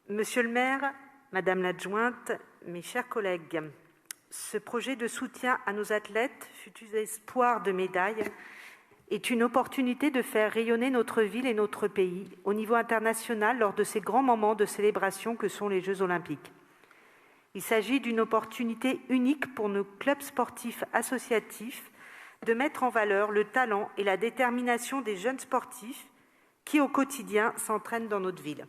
Monsieur le maire, madame l'adjointe, mes chers collègues, ce projet de soutien à nos athlètes, futurs espoirs de médailles, est une opportunité de faire rayonner notre ville et notre pays au niveau international lors de ces grands moments de célébration que sont les Jeux olympiques. Il s'agit d'une opportunité unique pour nos clubs sportifs associatifs de mettre en valeur le talent et la détermination des jeunes sportifs qui, au quotidien, s'entraînent dans notre ville.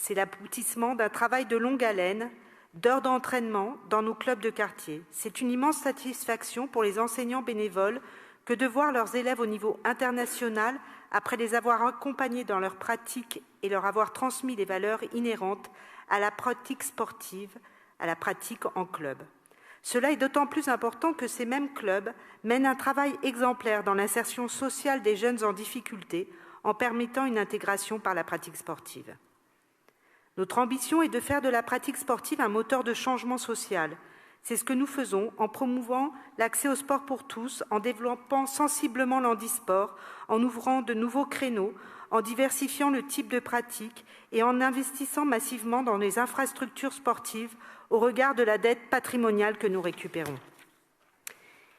C'est l'aboutissement d'un travail de longue haleine, d'heures d'entraînement dans nos clubs de quartier. C'est une immense satisfaction pour les enseignants bénévoles que de voir leurs élèves au niveau international après les avoir accompagnés dans leur pratique et leur avoir transmis les valeurs inhérentes à la pratique sportive, à la pratique en club. Cela est d'autant plus important que ces mêmes clubs mènent un travail exemplaire dans l'insertion sociale des jeunes en difficulté en permettant une intégration par la pratique sportive. Notre ambition est de faire de la pratique sportive un moteur de changement social. C'est ce que nous faisons en promouvant l'accès au sport pour tous, en développant sensiblement l'handisport, en ouvrant de nouveaux créneaux, en diversifiant le type de pratique et en investissant massivement dans les infrastructures sportives au regard de la dette patrimoniale que nous récupérons.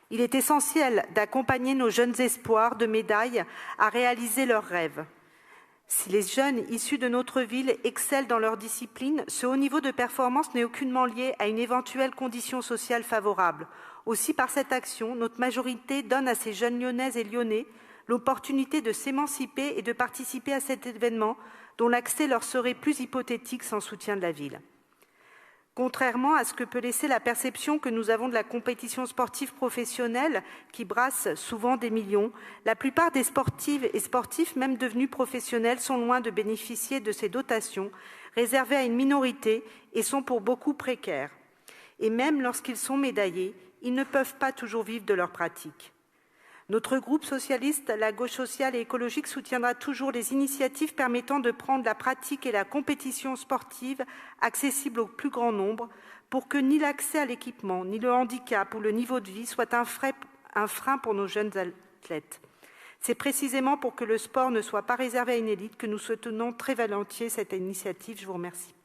Il est essentiel d'accompagner nos jeunes espoirs de médailles à réaliser leurs rêves. Si les jeunes issus de notre ville excellent dans leur discipline, ce haut niveau de performance n'est aucunement lié à une éventuelle condition sociale favorable. Aussi, par cette action, notre majorité donne à ces jeunes Lyonnaises et Lyonnais l'opportunité de s'émanciper et de participer à cet événement dont l'accès leur serait plus hypothétique sans soutien de la ville. Contrairement à ce que peut laisser la perception que nous avons de la compétition sportive professionnelle, qui brasse souvent des millions, la plupart des sportives et sportifs, même devenus professionnels, sont loin de bénéficier de ces dotations, réservées à une minorité et sont pour beaucoup précaires. Et même lorsqu'ils sont médaillés, ils ne peuvent pas toujours vivre de leur pratique. Notre groupe socialiste, la gauche sociale et écologique, soutiendra toujours les initiatives permettant de prendre la pratique et la compétition sportive accessibles au plus grand nombre pour que ni l'accès à l'équipement, ni le handicap ou le niveau de vie soient un frein pour nos jeunes athlètes. C'est précisément pour que le sport ne soit pas réservé à une élite que nous soutenons très volontiers cette initiative. Je vous remercie.